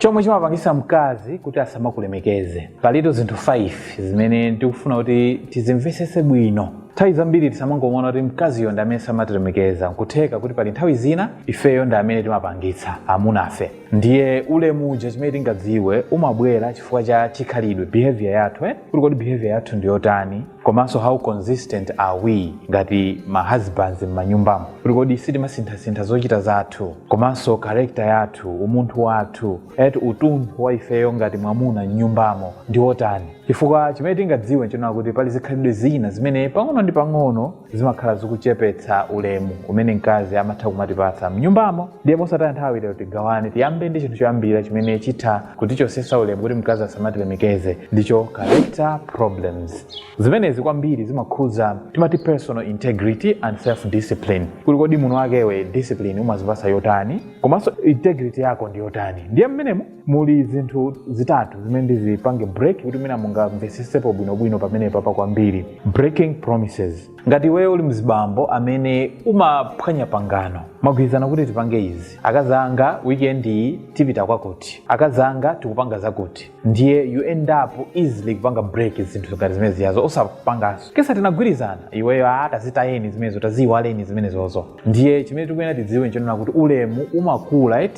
Chomwe chimapangitsa mkazi kuti asamakulemekeze. Palitu zinthu 5 zimene tikufuna kuti tizimvesese bwino. Nthawi zambiri tisamangomona kuti mkaziyo ndi amene samatilemekeza, nkutheka kuti pali nthawi zina ifeyo ndi amene timapangitsa amunafe. Ndiye ulemu uja chimene tingadziwe umabwera chifukwa cha chikhalidwe, behavior yathu, kuti kodi behavior yathu ndi yotani, komanso how consistent are we ngati ma husbands m'manyumbamo, kuti kodi sitimasintha zochita zathu, komanso character yathu, umunthu wathu, utunthu wa ifeyo ngati mwamuna m'nyumbamo ndi otani. Chifukwa chimene tingadziwe nchona kuti pali zikhalidwe zina zimene pang'ono ndi pang'ono zimakhala zikuchepetsa ulemu umene mkazi amatha kumatipatsa m'nyumbamo. Ndiye mosataya nthawi lero tigawane tiyambe ndi chinthu choyambira chimene chitha kutichosesa ulemu kuti mkazi asamatilemekeze, ndicho character problems. Zimenezi kwambiri zimakhuza timati personal integrity and self discipline, kuti kodi munthu wakewe discipline umazipasa yotani, komanso integrity yako ndi yotani. Ndiye mmenemo muli zinthu zitatu zimene ndizipange break kuti mina mungamvesesepo bwinobwino pamene papa kwambiri. Breaking promises. Ngati wewe uli mzibambo amene umaphwanya pangano, magwirizana kuti tipange izi, akazanga weekend iyi tipita kwa kuti, akazanga tikupanga zakuti, ndiye you end up easily kupanga break zinthu ngati zimene ziyazo osapangaso. Kesa tinagwirizana iweyo tazitayeni zimenezo, taziyiwaleni zimenezozo. Ndiye chimene tikuyenera tidziwe nchonena kuti ulemu umakula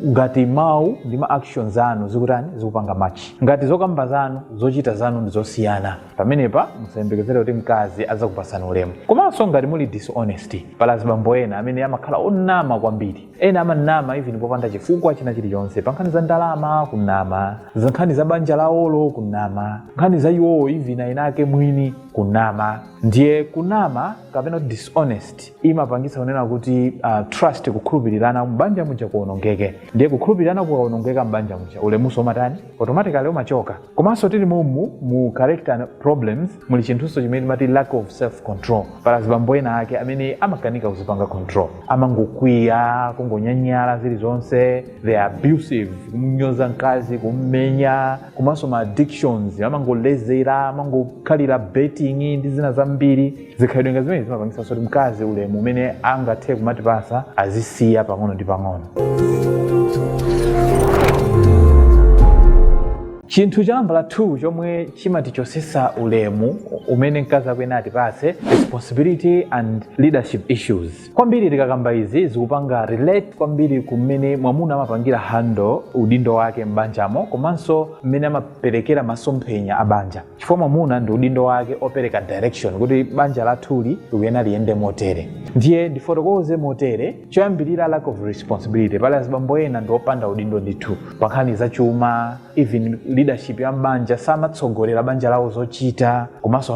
ngati mawu ndi ma actions anu zikutani zikupanga match, ngati zokamba zanu zochita zanu ndi zosiyana, pamenepa musayembekezere kuti mkazi azakupasani ulemu. Komanso ngati muli dishonesty, pala azibambo ena amene amakhala onama kwambiri, ena amanama even popanda chifukwa china chilichonse, pa nkhani za ndalama kunama, za nkhani za banja lawolo kunama, nkhani za iwowo even ainake mwini kunama. Ndiye kunama kapena dishonest imapangitsa kunena kuti trust, kukhulupirirana mbanja muja kuonongeke. Ndiye kukhulupirirana kuonongeka mbanja muja, ulemuso umatani automatically umachoka. Komanso tili mu character problems muli chinthuso chimene mati lack of self control. Pala azibambo ena ake amene amakanika kuzipanga control, amangokwiya, kungonyanyala zilizonse, they are abusive, kumunyoza mkazi, kummenya, komanso ma addictions, amangolezera, amangokhalira betting ndi zina zambiri. Zikhalidwe ngati zimene zimapangitsa kuti mkazi ulemu umene angathe kumatipasa azisiya pang'ono ndi pang'ono. Chinthu cha nambala 2 chomwe chimatichosesa ulemu umene mkazi akuyenera atipase, responsibility and leadership issues. Kwambiri tikakamba izi zikupanga relate kwambiri kumene mwamuna amapangira handle udindo wake m'banjamo, komanso mmene amaperekera masomphenya a banja. Chifukwa mwamuna ndi udindo wake opereka direction kuti banja lathuli likuyenera liyende motere. Ndiye ndifotokoze motere, choyambirira lack of responsibility. Pala azibambo ena ndi opanda udindo ndithu pa nkhani za chuma, even leadership ya mbanja, samatsogolera banja lawo zochita, komanso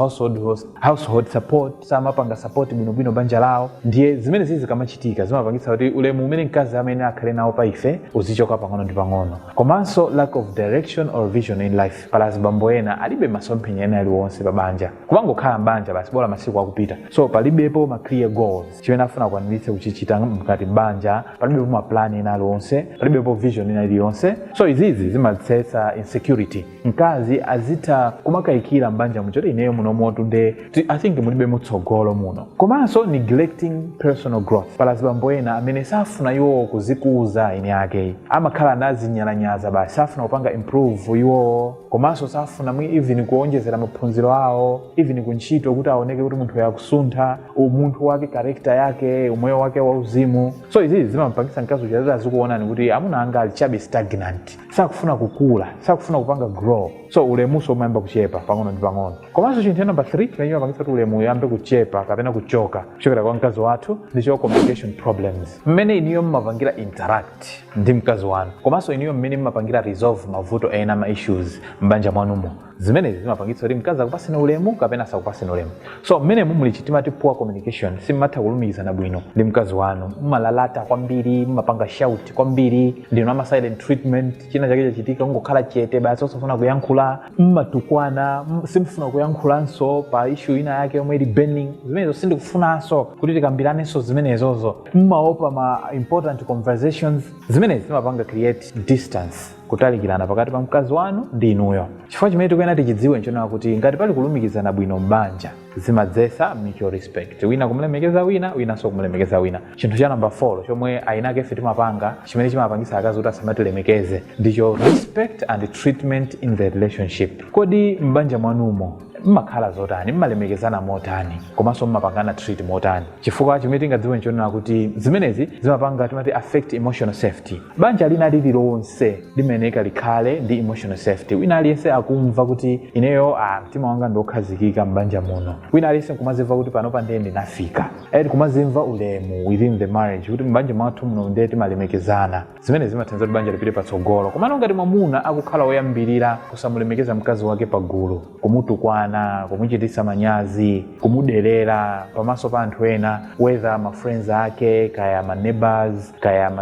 household support, samapanga support bwinobwino banja lawo. Ndiye zimene zikamachitika zimapangitsa kuti ulemu umene mkazi amene akhale nawo pa ife uzichoka pang'ono ndi pang'ono. Komanso lack of direction or vision in life. Pala azibambo ena alibe masomphenya ena aliwonse pa banja, kumangokhala mbanja basi bola masiku akupita, so palibepo ma clear goals chimene afuna kukwaniritsa kuchichita mkati mbanja, palibepo ma plan ena aliwonse, palibepo vision ena iliyonse. So izizi zimatsetsa insecurity. Mkazi azita kumakayikira mbanja muchoti ineyo muno motu nde I think mulibe mutsogolo muno. Komanso neglecting personal growth. Pala azibambo ena amene safuna iwo kuzikuza ine yake, amakhala nazinyalanyaza basi, safuna kupanga improve iwo, komanso safuna even kuonjezera maphunziro awo, even kuntchito kuti aoneke kuti munthu yakusuntha umunthu wake, character yake, umoyo wake wauzimu. So izi zimampangitsa mkazi uchatata azikuonani kuti amuna anga alichabe stagnant, sakufuna kukula, sakufuna kupanga grow. So ulemuso umayamba kuchepa pang'ono ndi pang'ono. Komanso chinthu namba 3 chimene chimapangitsa kuti ulemu uyambe kuchepa kapena kuchoka kuchokera kwa mkazi wathu ndicho communication problems. Mmene iniyo mmapangira interact ndi mkazi wanu, komanso iniyo mmene mmapangira resolve mavuto ena ma issues mbanja mwanumo, zimene zimapangitsa kuti mkazi akupaseni ulemu kapena sakupaseni ulemu. So mmene muli chitimati poor communication, simmatha kulumikizana bwino ndi mkazi wanu, mmalalata kwambiri, mmapanga shout kwambiri, ndino ama silent treatment, china chake chachitika ngokhala chete basi osafuna kuyankhula, mmatukwana, simfuna kuyankhulanso pa issue ina yake yomwe ili burning, zimenezo sindikufunanso kuti tikambiranenso zimenezozo, mmaopa ma important conversations. Zimene zimapanga create distance kutalikirana pakati pa mkazi wanu ndi inuyo. Chifukwa chimene tikuyenera tichidziwe nchonena kuti ngati pali kulumikizana bwino m'banja zimadzesa mutual respect. Wina kumulemekeza wina so kumulemekeza wina. Chinthu cha number 4 chomwe ayinake ife timapanga chimene chimapangisa akazi kuti asamatilemekeze ndicho respect and treatment in the relationship. Kodi m'banja mwanumo mmakhala zotani, mmalemekezana motani, komanso mmapangana treat motani? Chifukwa chimene tingadziwe nchonena kuti zimenezi zimapanga timati affect emotional safety. Banja lina lililonse limeneka likhale ndi emotional safety. Wina aliyense akumva kuti ineyo mtima wanga ndokhazikika m'banja muno. Wina aliyense kumazimva kuti pano pande ndinafika. Kumazimva ulemu within the marriage kuti m'banja mwathu muno ndiye timalemekezana. Zimenezi zimathandiza kuti banja lipite patsogolo. Komano ngati mwamuna akukhala woyambirira kusamulemekeza mkazi wake pagulu, kumutukwana, kumuchititsa manyazi, kumudelera pamaso pa anthu ena, whether ma friends ake, kaya ma neighbors, kaya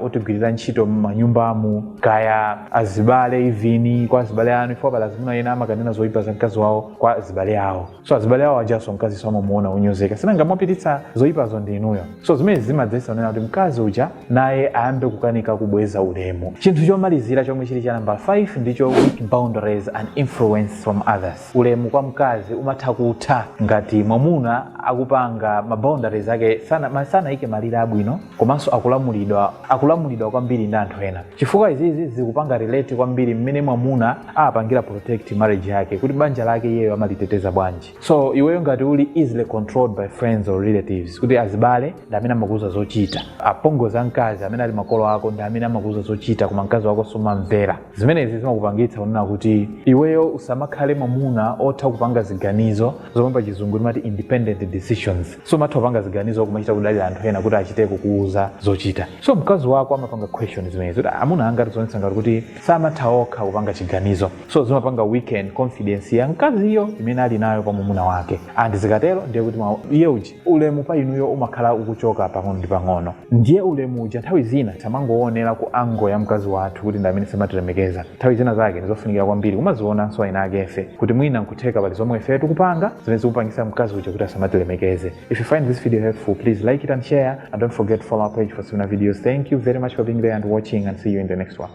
otigwirira ntchito m'manyumbamu, kaya azibale even kwa azibale anu, ifo palazimuna ena amakanena zoyipa za mkazi wawo kwa azibale awo. So azibale awo ajaso mkazi samuona unyozeka. Sina ngamwapititsa zoyipazo ndi inuyo. So zimene zimadzesa onena kuti mkazi uja naye ayambe kukanika kubweza ulemu. Chinthu chomalizira chomwe chili cha number 5 ndicho weak boundaries and influence from others. Ulemu kwa mkazi umatha kutha ngati mwamuna akupanga ma boundaries ake sana ike malire abwino, komanso akulamulidwa kwambiri ndi anthu ena. Chifukwa izizi zikupanga relate kwambiri mmene mwamuna apangira protect marriage yake kuti banja lake iyeyo amaliteteza bwanji. So iweyo ngati uli easily controlled by friends or relatives kuti azibale ndi amene amakuza zochita, apongozi mkazi amene ali makolo ako ndi amene amakuza zochita koma mkazi wako sumamvera, zimenezi zimakupangitsa kunena kuti iweyo usamakhale mwamuna otha kupanga ziganizo zomwe pa chizungu timati independent decisions. So matha kupanga ziganizo kumachita kudalira anthu ena kuti achite kukuuza zochita. So mkazi wako amapanga question zimenezi kuti amuna anga tizonetsa ngati kuti samatha okha kupanga chiganizo. So zimapanga weekend confidence ya mkaziyo imene ali nayo pa mwamuna wake. And zikatero ndiye kuti iye uji ulemu pa inuyo umakhala ukuchoka pang'ono ndi pang'ono. Ndiye ulemu uja nthawi zina tamangoonera ku ango ya mkazi wathu kuti ndi amene samatilemekeza. Nthawi zina zake ndizofunikira kwambiri kumazionanso ayina ake efe kuti mwina nkutheka pali zomwe ife tikupanga zimene zikupangisa mkazi uja kuti asamatilemekeze. If you find this video helpful, please like it and share, and don't forget to follow our page for similar videos. Thank you very much for being there and watching, and see you in the next one.